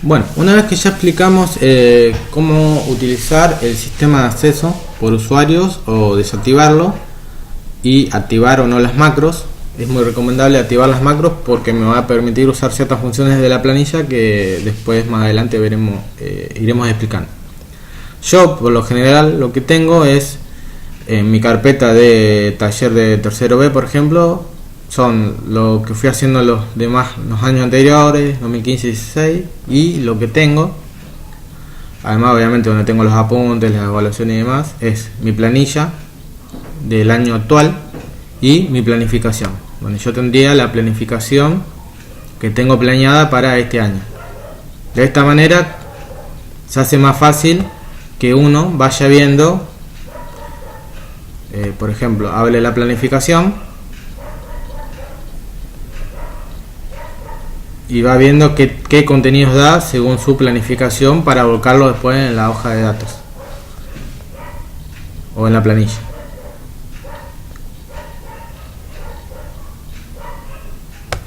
Bueno, una vez que ya explicamos cómo utilizar el sistema de acceso por usuarios o desactivarlo y activar o no las macros, es muy recomendable activar las macros porque me va a permitir usar ciertas funciones de la planilla que después más adelante iremos explicando. Yo por lo general lo que tengo es en mi carpeta de taller de tercero B, por ejemplo, son lo que fui haciendo los años anteriores, 2015 y 2016, y lo que tengo, además obviamente donde tengo los apuntes, las evaluaciones y demás, es mi planilla del año actual y mi planificación, donde yo tendría la planificación que tengo planeada para este año. De esta manera se hace más fácil que uno vaya viendo, por ejemplo, hable la planificación y va viendo qué contenidos da según su planificación para volcarlo después en la hoja de datos o en la planilla.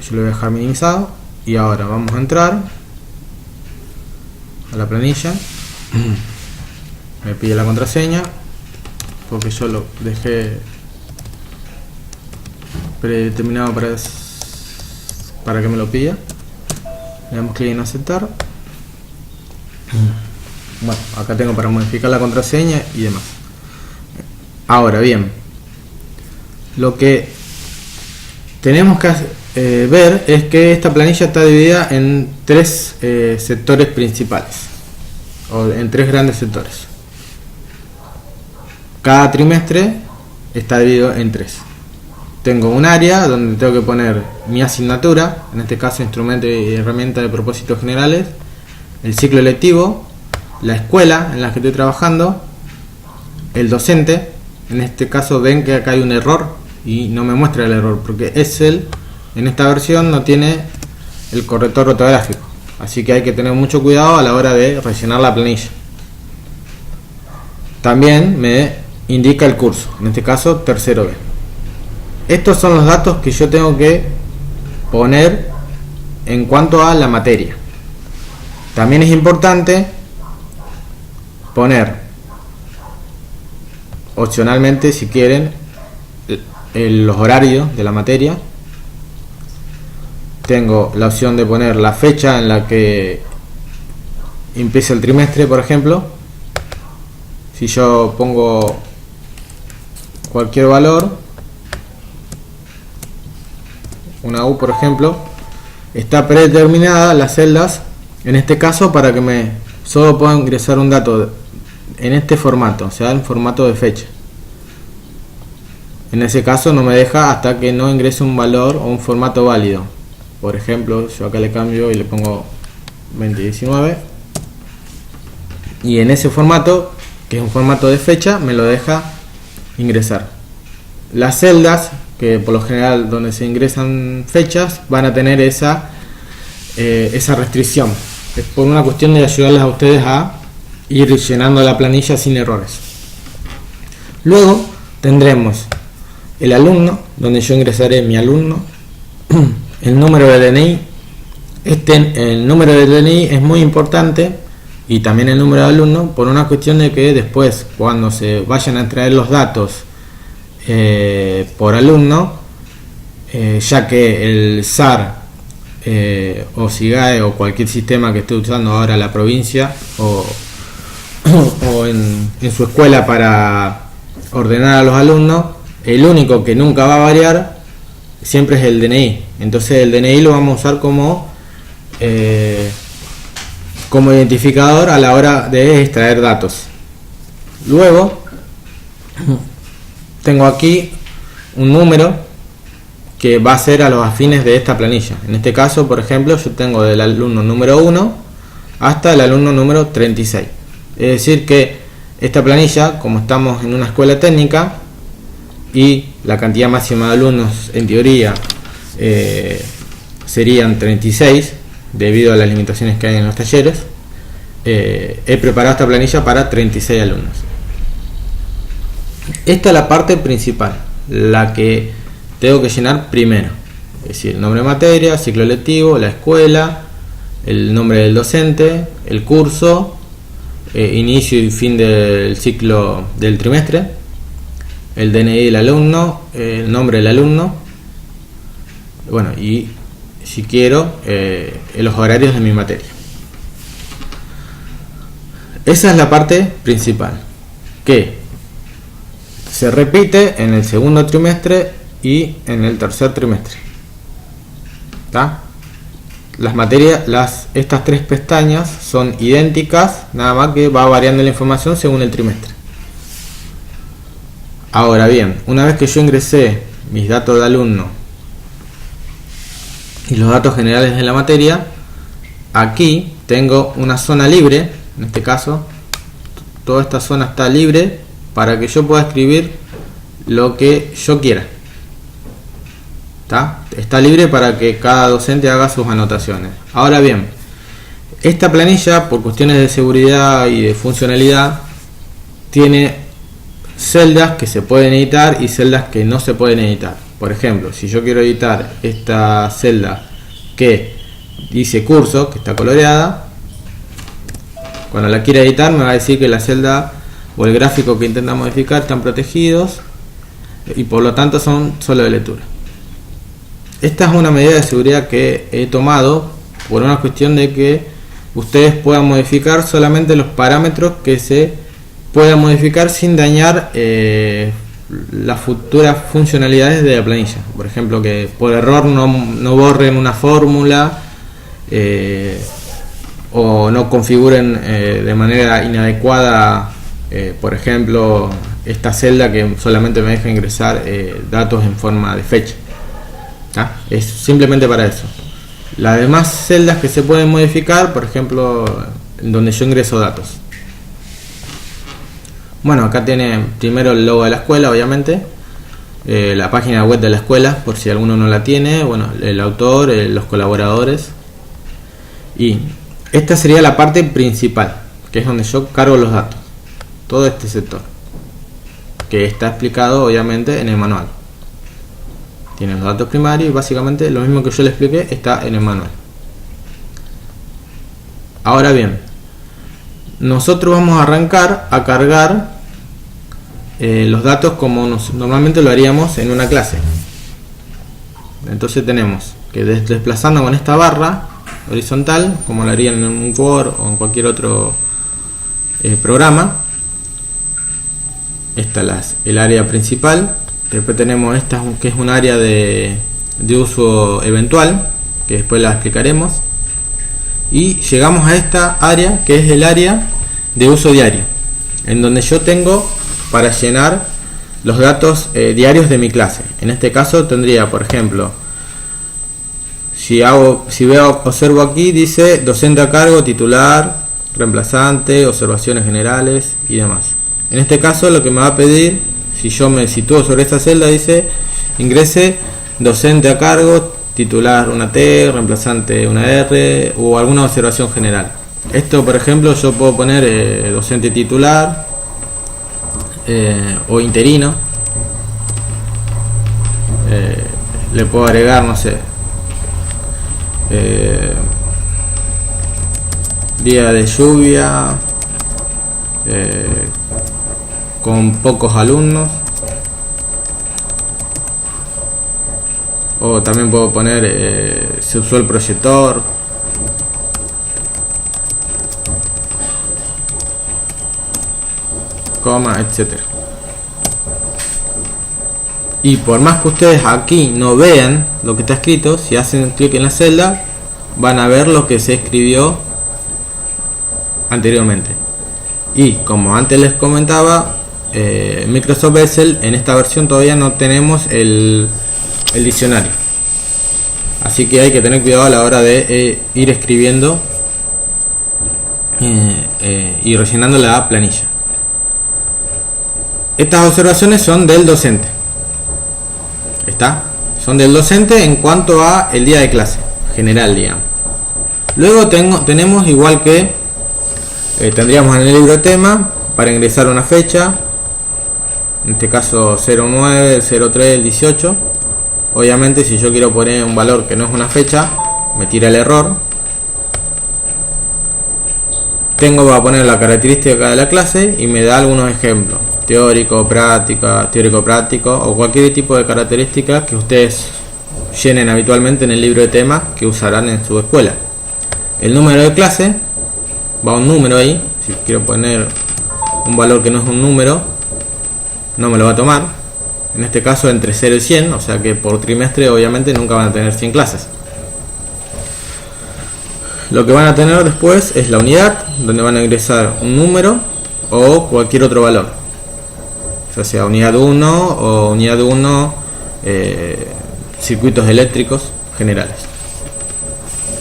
Yo lo voy a dejar minimizado y ahora vamos a entrar a la planilla. Me pide la contraseña porque yo lo dejé predeterminado para que me lo pida. Le damos clic en aceptar. Bueno, acá tengo para modificar la contraseña y demás. Ahora bien, lo que tenemos que ver es que esta planilla está dividida en tres sectores principales, o en tres grandes sectores. Cada trimestre está dividido en tres. Tengo un área donde tengo que poner mi asignatura, en este caso instrumento y herramienta de propósitos generales, el ciclo electivo, la escuela en la que estoy trabajando, el docente. En este caso ven que acá hay un error y no me muestra el error porque Excel en esta versión no tiene el corrector ortográfico, así que hay que tener mucho cuidado a la hora de rellenar la planilla. También me indica el curso, en este caso tercero B. Estos son los datos que yo tengo que poner en cuanto a la materia. También es importante poner opcionalmente, si quieren, los horarios de la materia. Tengo la opción de poner la fecha en la que empieza el trimestre, por ejemplo. Si yo pongo cualquier valor, una U por ejemplo, está predeterminada las celdas en este caso para que solo pueda ingresar un dato en este formato, o sea en formato de fecha. En ese caso no me deja hasta que no ingrese un valor o un formato válido. Por ejemplo, yo acá le cambio y le pongo 2019 y en ese formato, que es un formato de fecha, me lo deja ingresar. Las celdas que por lo general donde se ingresan fechas van a tener esa restricción. Es por una cuestión de ayudarles a ustedes a ir llenando la planilla sin errores. Luego tendremos el alumno, donde yo ingresaré mi alumno, el número de DNI. El número de DNI es muy importante y también el número de alumno por una cuestión de que después cuando se vayan a extraer los datos por alumno, ya que el SAR o SIGAE o cualquier sistema que esté usando ahora la provincia o en su escuela para ordenar a los alumnos, el único que nunca va a variar siempre es el DNI. Entonces el DNI lo vamos a usar como identificador a la hora de extraer datos. Luego tengo aquí un número que va a ser a los afines de esta planilla. En este caso, por ejemplo, yo tengo del alumno número 1 hasta el alumno número 36. Es decir que esta planilla, como estamos en una escuela técnica y la cantidad máxima de alumnos en teoría serían 36 debido a las limitaciones que hay en los talleres, he preparado esta planilla para 36 alumnos. Esta es la parte principal, la que tengo que llenar primero, es decir, nombre de materia, ciclo electivo, la escuela, el nombre del docente, el curso, inicio y fin del ciclo del trimestre, el DNI del alumno, el nombre del alumno, bueno, y si quiero los horarios de mi materia. Esa es la parte principal, que se repite en el segundo trimestre y en el tercer trimestre. ¿Está? Las materias, estas tres pestañas son idénticas, nada más que va variando la información según el trimestre. Ahora bien, una vez que yo ingresé mis datos de alumno y los datos generales de la materia, aquí tengo una zona libre. En este caso, toda esta zona está libre para que yo pueda escribir lo que yo quiera. Está libre para que cada docente haga sus anotaciones. Ahora bien, esta planilla, por cuestiones de seguridad y de funcionalidad, tiene celdas que se pueden editar y celdas que no se pueden editar. Por ejemplo, si yo quiero editar esta celda que dice curso, que está coloreada, cuando la quiera editar me va a decir que la celda o el gráfico que intenta modificar están protegidos y por lo tanto son solo de lectura. Esta es una medida de seguridad que he tomado por una cuestión de que ustedes puedan modificar solamente los parámetros que se puedan modificar sin dañar las futuras funcionalidades de la planilla. Por ejemplo, que por error no borren una fórmula o no configuren de manera inadecuada, por ejemplo, esta celda que solamente me deja ingresar datos en forma de fecha. Es simplemente para eso. Las demás celdas que se pueden modificar, por ejemplo, en donde yo ingreso datos. Bueno, acá tiene primero el logo de la escuela, obviamente, la página web de la escuela, por si alguno no la tiene, bueno, el autor, los colaboradores. Y esta sería la parte principal, que es donde yo cargo los datos, todo este sector, que está explicado obviamente en el manual. Tiene los datos primarios y básicamente lo mismo que yo le expliqué está en el manual. Ahora bien, nosotros vamos a arrancar a cargar los datos como normalmente lo haríamos en una clase. Entonces tenemos que desplazando con esta barra horizontal, como lo harían en un Word o en cualquier otro programa. Esta es el área principal. Después tenemos esta, que es un área de uso eventual, que después la explicaremos. Y llegamos a esta área, que es el área de uso diario, en donde yo tengo para llenar los datos diarios de mi clase. En este caso tendría, por ejemplo, si observo aquí, dice docente a cargo, titular, reemplazante, observaciones generales y demás. En este caso lo que me va a pedir, si yo me sitúo sobre esta celda, dice ingrese docente a cargo, titular una T, reemplazante una R o alguna observación general. Esto, por ejemplo, yo puedo poner docente titular o interino. Le puedo agregar, no sé, día de lluvia, con pocos alumnos. O también puedo poner se usó el proyector, coma, etcétera. Y por más que ustedes aquí no vean lo que está escrito, si hacen clic en la celda van a ver lo que se escribió anteriormente. Y como antes les comentaba, Microsoft Excel en esta versión todavía no tenemos el diccionario, así que hay que tener cuidado a la hora de ir escribiendo y rellenando la planilla. Estas observaciones son del docente, son del docente en cuanto a el día de clase general, digamos. Luego tenemos, igual que tendríamos en el libro tema, para ingresar una fecha, en este caso 09, 03, 18. Obviamente si yo quiero poner un valor que no es una fecha, me tira el error. va a poner la característica de la clase y me da algunos ejemplos: teórico, práctico o cualquier tipo de características que ustedes llenen habitualmente en el libro de temas que usarán en su escuela. El número de clase va un número ahí. Si quiero poner un valor que no es un número, no me lo va a tomar. En este caso entre 0 y 100, o sea que por trimestre obviamente nunca van a tener 100 clases. Lo que van a tener después es la unidad, donde van a ingresar un número o cualquier otro valor, ya sea unidad 1 o unidad 1 circuitos eléctricos generales.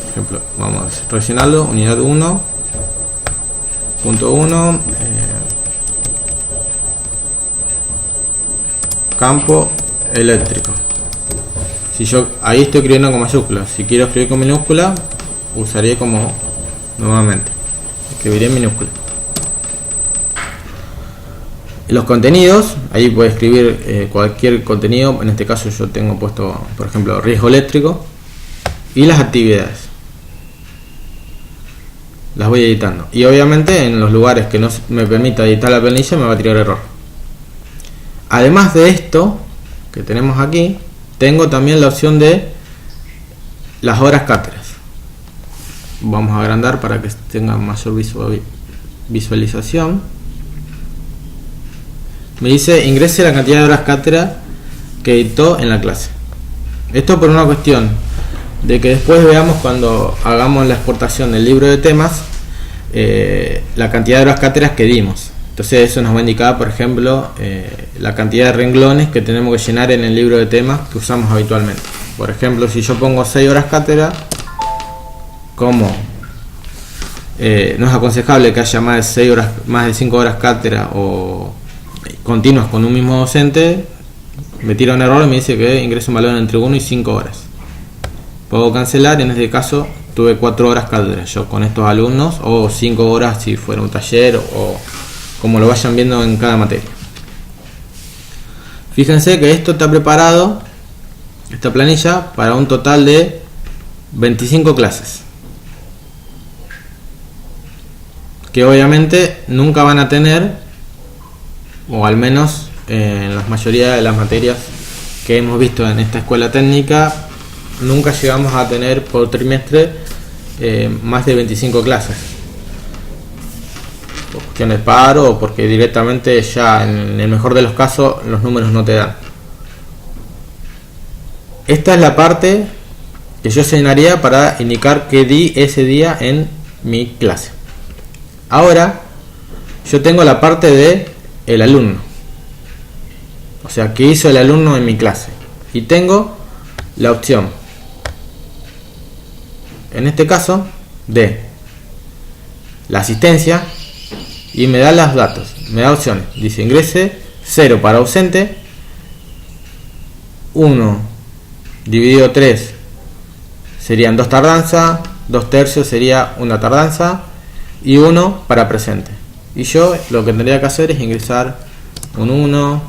Por ejemplo, vamos a rellenarlo: unidad 1.1 campo eléctrico. Si yo ahí estoy escribiendo con mayúscula, si quiero escribir con minúscula, usaría como nuevamente, escribiría en minúscula. Los contenidos, ahí puede escribir cualquier contenido. En este caso yo tengo puesto, por ejemplo, riesgo eléctrico. Y las actividades las voy editando, y obviamente en los lugares que no me permita editar la planilla me va a tirar error. Además de esto que tenemos aquí, tengo también la opción de las horas cátedras. Vamos a agrandar para que tenga mayor visualización. Me dice: ingrese la cantidad de horas cátedra que editó en la clase. Esto por una cuestión de que después veamos, cuando hagamos la exportación del libro de temas, la cantidad de horas cátedras que dimos. Entonces eso nos va a indicar, por ejemplo, la cantidad de renglones que tenemos que llenar en el libro de temas que usamos habitualmente. Por ejemplo, si yo pongo 6 horas cátedra, como no es aconsejable que haya más de 5 horas cátedra o continuas con un mismo docente, me tira un error y me dice que ingreso un valor entre 1 y 5 horas. Puedo cancelar. En este caso tuve 4 horas cátedra yo con estos alumnos, o 5 horas si fuera un taller, o como lo vayan viendo en cada materia. Fíjense que esto está preparado, esta planilla, para un total de 25 clases, que obviamente nunca van a tener, o al menos en la mayoría de las materias que hemos visto en esta escuela técnica, nunca llegamos a tener por trimestre más de 25 clases, por cuestiones de paro o porque directamente ya en el mejor de los casos los números no te dan. Esta es la parte que yo llenaría para indicar qué di ese día en mi clase. Ahora yo tengo la parte de el alumno, o sea, qué hizo el alumno en mi clase, y tengo la opción, en este caso, de la asistencia, y me da los datos, me da opciones. Dice: ingrese 0 para ausente, 1 dividido 3 serían 2 tardanzas, 2 tercios sería una tardanza, y 1 para presente. Y yo lo que tendría que hacer es ingresar un 1,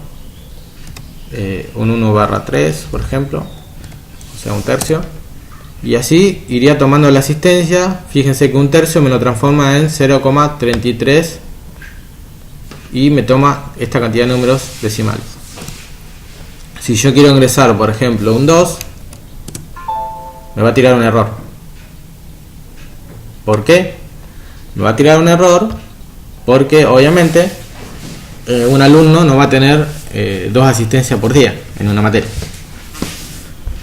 un 1/3, por ejemplo, o sea, un tercio, y así iría tomando la asistencia. Fíjense que un tercio me lo transforma en 0,33 y me toma esta cantidad de números decimales. Si yo quiero ingresar, por ejemplo, un 2, me va a tirar un error. ¿Por qué? Me va a tirar un error porque obviamente un alumno no va a tener 2 asistencias por día en una materia.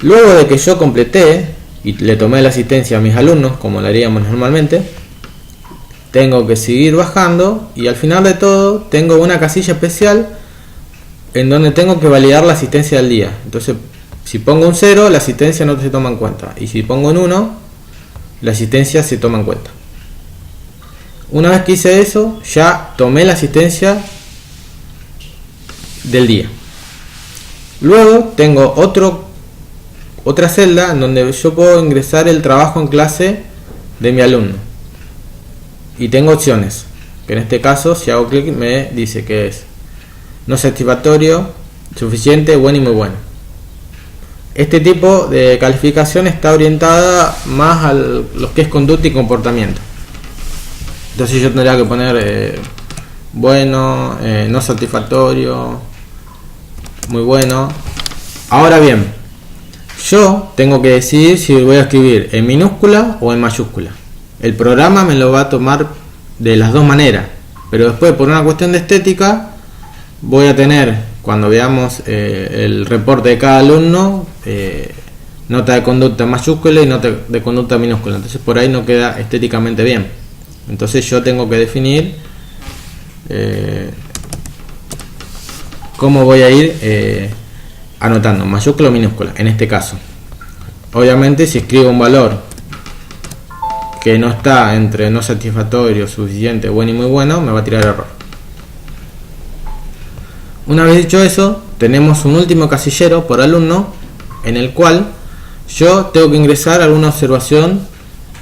Luego de que yo completé y le tomé la asistencia a mis alumnos, como lo haríamos normalmente, tengo que seguir bajando, y al final de todo tengo una casilla especial en donde tengo que validar la asistencia del día. Entonces, si pongo un 0, la asistencia no se toma en cuenta, y si pongo un 1, la asistencia se toma en cuenta. Una vez que hice eso, ya tomé la asistencia del día. Luego tengo otra celda en donde yo puedo ingresar el trabajo en clase de mi alumno, y tengo opciones, que en este caso, si hago clic, me dice que es no satisfactorio, suficiente, bueno y muy bueno. Este tipo de calificación está orientada más a lo que es conducta y comportamiento. Entonces yo tendría que poner bueno, no satisfactorio, muy bueno. Ahora bien, yo tengo que decidir si voy a escribir en minúscula o en mayúscula. El programa me lo va a tomar de las dos maneras, pero después, por una cuestión de estética, voy a tener, cuando veamos el reporte de cada alumno, nota de conducta en mayúscula y nota de conducta en minúscula. Entonces por ahí no queda estéticamente bien. Entonces yo tengo que definir cómo voy a ir anotando, mayúscula o minúscula, en este caso. Obviamente si escribo un valor que no está entre no satisfactorio, suficiente, bueno y muy bueno, me va a tirar error. Una vez dicho eso, tenemos un último casillero por alumno, en el cual yo tengo que ingresar alguna observación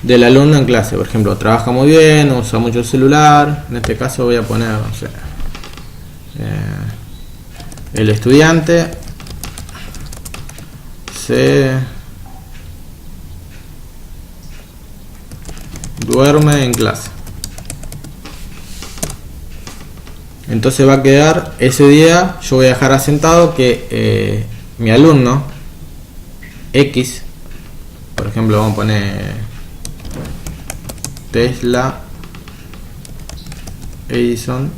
del alumno en clase. Por ejemplo, trabaja muy bien, usa mucho el celular. En este caso voy a poner, no sé, el estudiante se duerme en clase. Entonces va a quedar, ese día yo voy a dejar asentado que mi alumno X, por ejemplo vamos a poner Tesla Edison,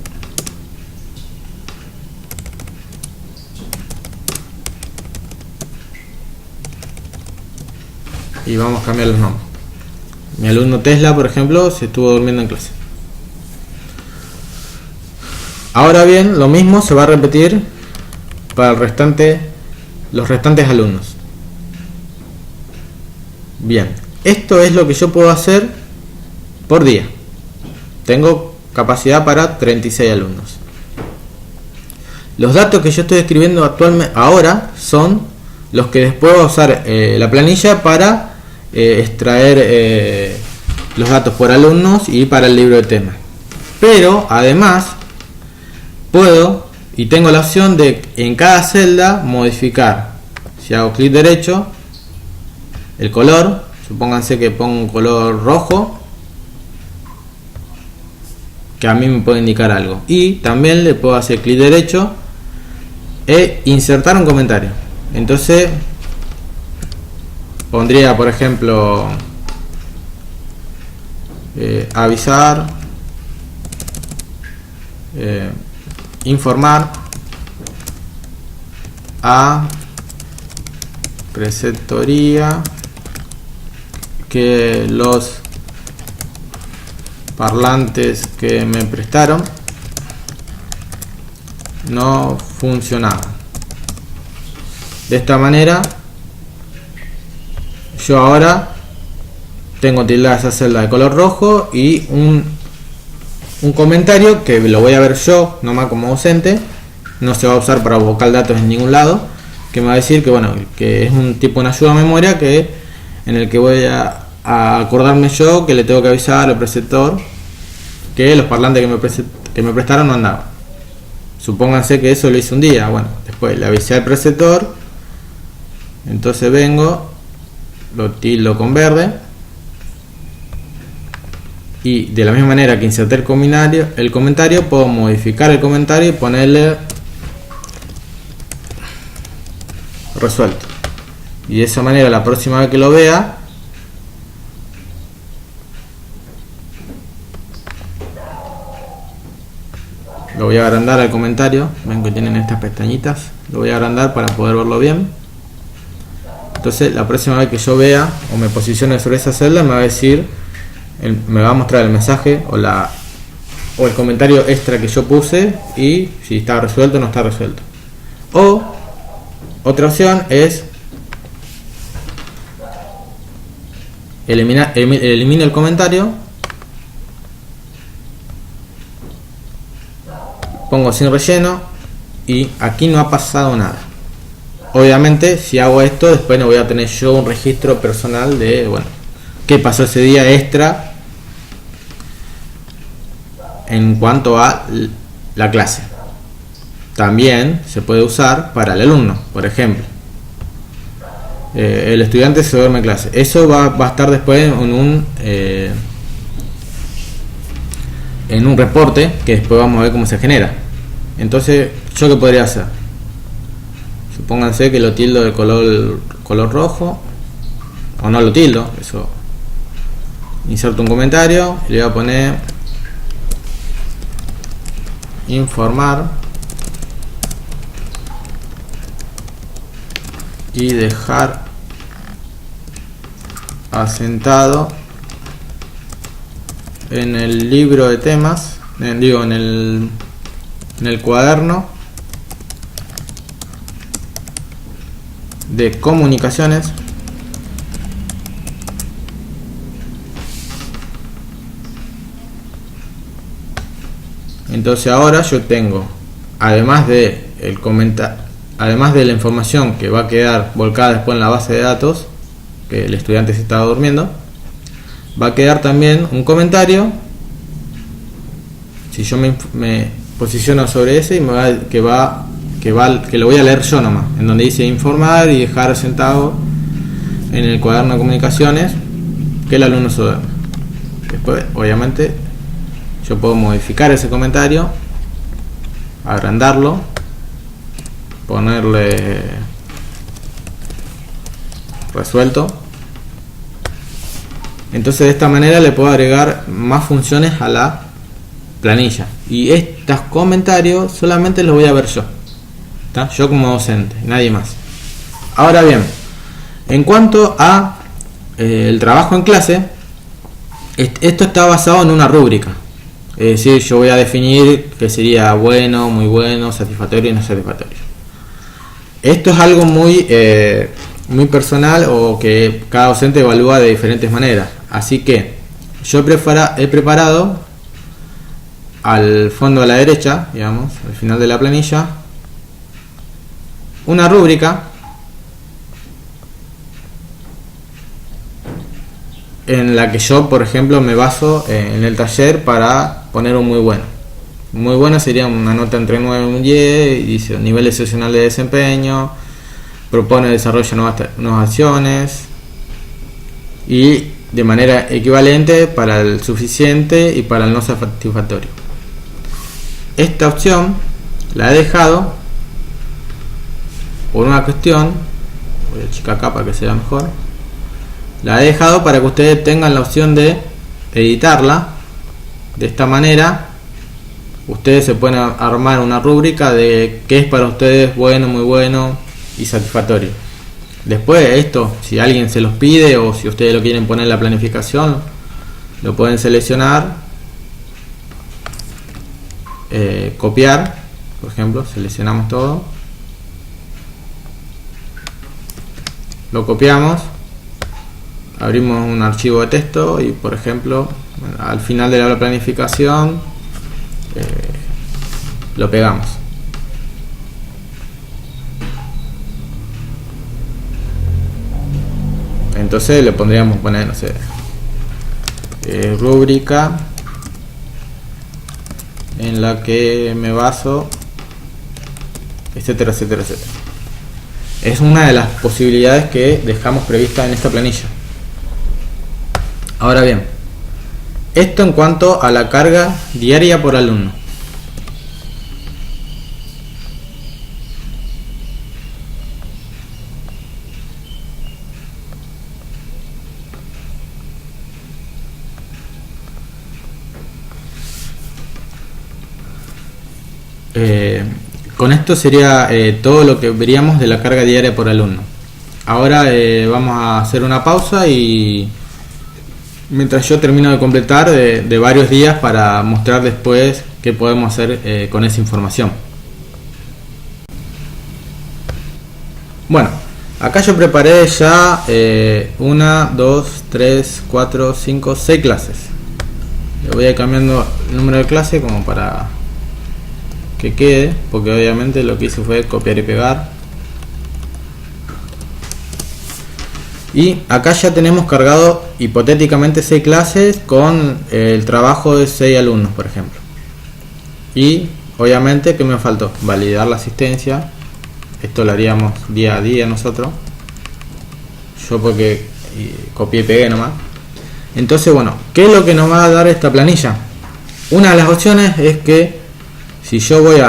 y vamos a cambiar los nombres. Mi alumno Tesla, por ejemplo, se estuvo durmiendo en clase. Ahora bien, lo mismo se va a repetir para los restantes alumnos. Bien, esto es lo que yo puedo hacer por día. Tengo capacidad para 36 alumnos. Los datos que yo estoy escribiendo ahora son los que después voy a usar la planilla para extraer los datos por alumnos y para el libro de temas. Pero además puedo y tengo la opción de en cada celda modificar. Si hago clic derecho, el color, supónganse que pongo un color rojo, que a mí me puede indicar algo, y también le puedo hacer clic derecho e insertar un comentario. Entonces pondría, por ejemplo, avisar, informar a preceptoría que los parlantes que me prestaron no funcionaban. De esta manera yo ahora tengo tildada esa celda de color rojo y un comentario que lo voy a ver yo nomás como docente, no se va a usar para buscar datos en ningún lado, que me va a decir que bueno, que es un tipo de ayuda a memoria en el que voy a acordarme yo que le tengo que avisar al preceptor que los parlantes que me prestaron no andaban. Supónganse que eso lo hice un día, bueno, después le avisé al preceptor, entonces vengo, lo tildo con verde, y de la misma manera que inserté el comentario, puedo modificar el comentario y ponerle resuelto. Y de esa manera la próxima vez que lo vea, lo voy a agrandar al comentario. Ven que tienen estas pestañitas, lo voy a agrandar para poder verlo bien. Entonces la próxima vez que yo vea o me posicione sobre esa celda, me va a decir, me va a mostrar el mensaje o el comentario extra que yo puse y si está resuelto o no está resuelto. O otra opción es elimino el comentario, pongo sin relleno y aquí no ha pasado nada. Obviamente si hago esto, después no voy a tener yo un registro personal de bueno, qué pasó ese día extra en cuanto a la clase. También se puede usar para el alumno, por ejemplo, el estudiante se duerme en clase. Eso va a estar después en en un reporte que después vamos a ver cómo se genera. Entonces, ¿yo qué podría hacer? Supónganse que lo tildo de color rojo, o no lo tildo, eso. Inserto un comentario y le voy a poner informar y dejar asentado en el libro de temas, en el cuaderno de comunicaciones Entonces ahora yo tengo, además de la información que va a quedar volcada después en la base de datos, que el estudiante se estaba durmiendo, va a quedar también un comentario. Si yo me posiciono sobre ese, y que lo voy a leer yo nomás, en donde dice informar y dejar sentado en el cuaderno de comunicaciones que el alumno se duerme. Después, obviamente, yo puedo modificar ese comentario, agrandarlo, ponerle resuelto. Entonces de esta manera le puedo agregar más funciones a la planilla, y estos comentarios solamente los voy a ver yo, ¿tá? Yo como docente, nadie más. Ahora bien, en cuanto a el trabajo en clase, esto está basado en una rúbrica. Es decir, yo voy a definir qué sería bueno, muy bueno, satisfactorio y no satisfactorio. Esto es algo muy personal, o que cada docente evalúa de diferentes maneras. Así que yo he preparado al fondo a la derecha, digamos, al final de la planilla, una rúbrica en la que yo, por ejemplo, me baso en el taller para poner un muy bueno. Muy bueno sería una nota entre 9 y un 10, y dice nivel excepcional de desempeño, propone desarrollo de nuevas acciones, y de manera equivalente para el suficiente y para el no satisfactorio. Esta opción la he dejado por una cuestión, voy a achicar acá para que se vea mejor. La he dejado para que ustedes tengan la opción de editarla. De esta manera ustedes se pueden armar una rúbrica de qué es para ustedes bueno, muy bueno y satisfactorio. Después esto, si alguien se los pide o si ustedes lo quieren poner en la planificación, lo pueden seleccionar, copiar, por ejemplo, seleccionamos todo, lo copiamos, abrimos un archivo de texto y, por ejemplo, al final de la planificación lo pegamos. Entonces le pondríamos poner, no sé, rúbrica en la que me baso, etcétera, etcétera, etcétera. Es una de las posibilidades que dejamos prevista en esta planilla. Ahora bien, esto en cuanto a la carga diaria por alumno. Con esto sería todo lo que veríamos de la carga diaria por alumno. Ahora vamos a hacer una pausa, y mientras yo termino de completar de varios días para mostrar después qué podemos hacer con esa información. Bueno, acá yo preparé ya 1, 2, 3, 4, 5, 6 clases. Le voy a ir cambiando el número de clase como para que quede, porque obviamente lo que hice fue copiar y pegar. Y acá ya tenemos cargado hipotéticamente 6 clases con el trabajo de 6 alumnos, por ejemplo. Y obviamente, ¿qué me faltó? Validar la asistencia. Esto lo haríamos día a día nosotros. Yo porque copié y pegué nomás. Entonces, bueno, ¿qué es lo que nos va a dar esta planilla? Una de las opciones es que si yo voy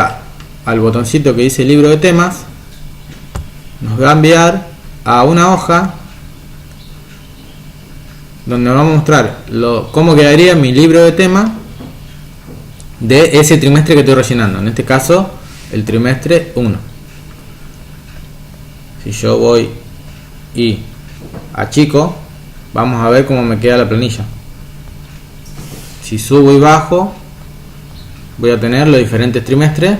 al botoncito que dice libro de temas, nos va a enviar a una hoja donde nos va a mostrar cómo quedaría mi libro de temas de ese trimestre que estoy rellenando, en este caso el trimestre 1. Si yo voy y achico, vamos a ver cómo me queda la planilla. Si subo y bajo, voy a tener los diferentes trimestres,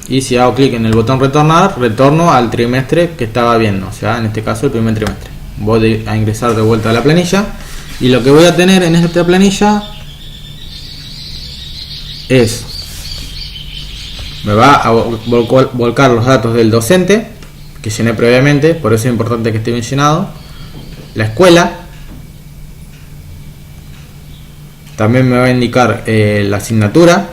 y si hago clic en el botón retornar, retorno al trimestre que estaba viendo, o sea, en este caso el primer trimestre. Voy a ingresar de vuelta a la planilla, y lo que voy a tener en esta planilla es, me va a volcar los datos del docente que llené previamente, por eso es importante que esté bien llenado, la escuela, también me va a indicar la asignatura,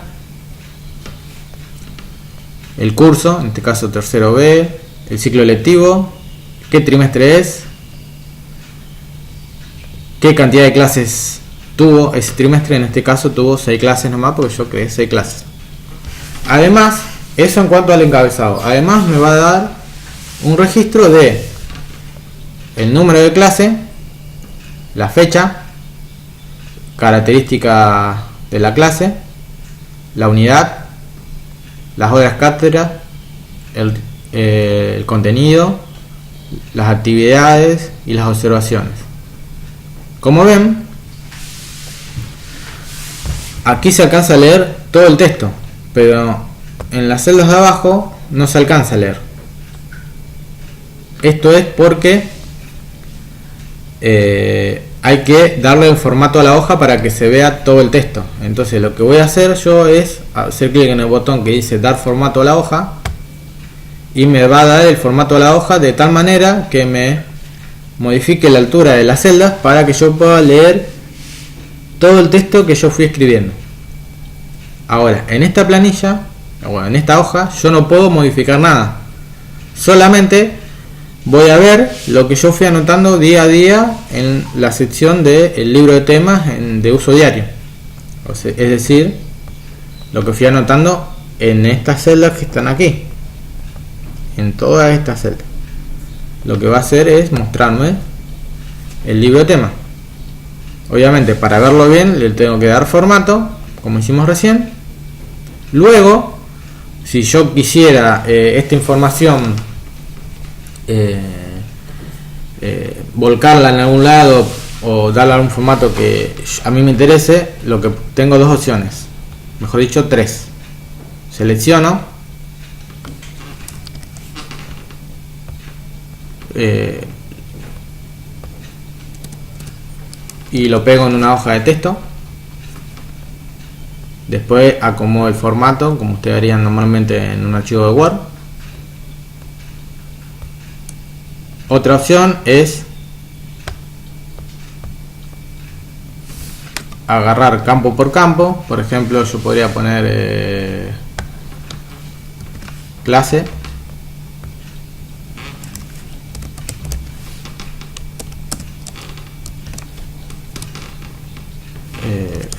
el curso, en este caso tercero B, el ciclo lectivo, qué trimestre es, qué cantidad de clases tuvo ese trimestre. En este caso tuvo 6 clases nomás, porque yo creé 6 clases. Además, eso en cuanto al encabezado. Además me va a dar un registro de el número de clase, la fecha, característica de la clase, la unidad, las horas cátedra, el contenido, las actividades y las observaciones. Como ven, aquí se alcanza a leer todo el texto, pero en las celdas de abajo no se alcanza a leer. Esto es porque hay que darle el formato a la hoja para que se vea todo el texto. Entonces lo que voy a hacer yo es hacer clic en el botón que dice dar formato a la hoja, y me va a dar el formato a la hoja de tal manera que me modifique la altura de las celdas para que yo pueda leer todo el texto que yo fui escribiendo. Ahora, en esta planilla, bueno, en esta hoja, yo no puedo modificar nada, solamente voy a ver lo que yo fui anotando día a día en la sección del libro de temas de uso diario. O sea, es decir, lo que fui anotando en estas celdas que están aquí, en todas estas celdas. Lo que va a hacer es mostrarme el libro de temas. Obviamente, para verlo bien le tengo que dar formato, como hicimos recién. Luego, si yo quisiera esta información volcarla en algún lado o darle algún formato que a mí me interese, lo que tengo dos opciones, mejor dicho 3. Selecciono y lo pego en una hoja de texto. Después acomodo el formato como ustedes harían normalmente en un archivo de Word. Otra opción es agarrar campo por campo. Por ejemplo, yo podría poner clase,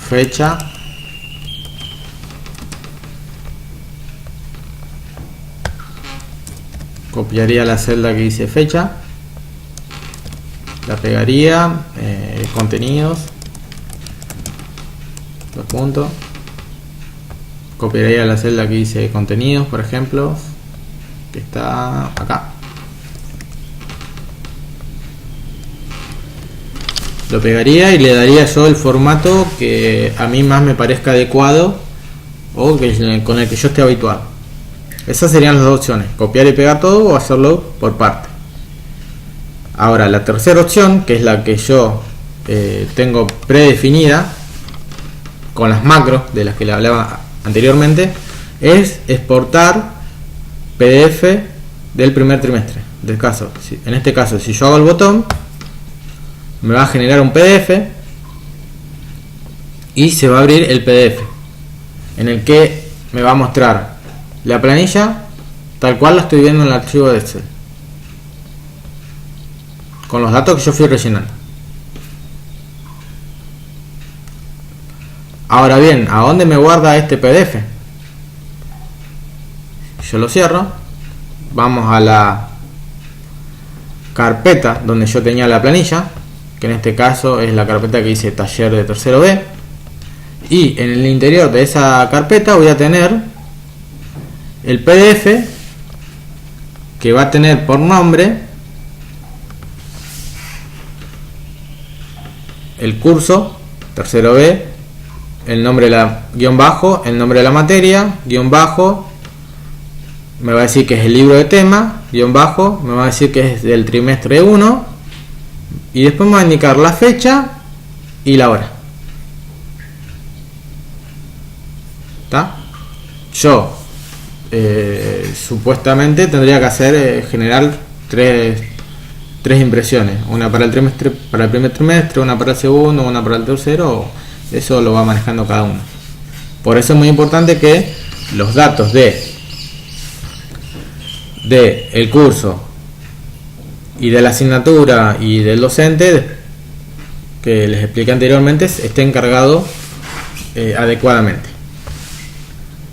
fecha, copiaría la celda que dice fecha, la pegaría, contenidos, los puntos, copiaría la celda que dice contenidos, por ejemplo, que está acá, lo pegaría y le daría yo el formato que a mí más me parezca adecuado o con el que yo esté habituado. Esas serían las dos opciones, copiar y pegar todo o hacerlo por parte. Ahora, la tercera opción, que es la que yo tengo predefinida con las macros de las que le hablaba anteriormente, es exportar PDF del primer trimestre. En este caso, si yo hago el botón, me va a generar un PDF y se va a abrir el PDF en el que me va a mostrar la planilla tal cual la estoy viendo en el archivo de Excel, con los datos que yo fui rellenando. Ahora bien, ¿a dónde me guarda este PDF? Yo lo cierro. Vamos a la carpeta donde yo tenía la planilla, que en este caso es la carpeta que dice taller de tercero B, y en el interior de esa carpeta voy a tener el PDF que va a tener por nombre el curso tercero B, el nombre de la guión bajo, el nombre de la materia, guión bajo, me va a decir que es el libro de tema, guión bajo, me va a decir que es del trimestre 1, y después me va a indicar la fecha y la hora. ¿Está? Yo supuestamente tendría que hacer generar tres impresiones, una para el trimestre, para el primer trimestre, una para el segundo, una para el tercero. Eso lo va manejando cada uno. Por eso es muy importante que los datos de el curso y de la asignatura y del docente que les expliqué anteriormente estén cargados adecuadamente.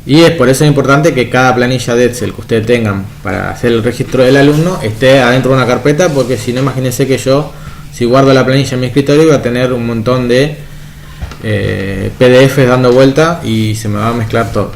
Y es por eso importante que cada planilla de Excel que ustedes tengan para hacer el registro del alumno esté adentro de una carpeta, porque si no, imagínense que yo, si guardo la planilla en mi escritorio, voy a tener un montón de PDFs dando vuelta y se me va a mezclar todo.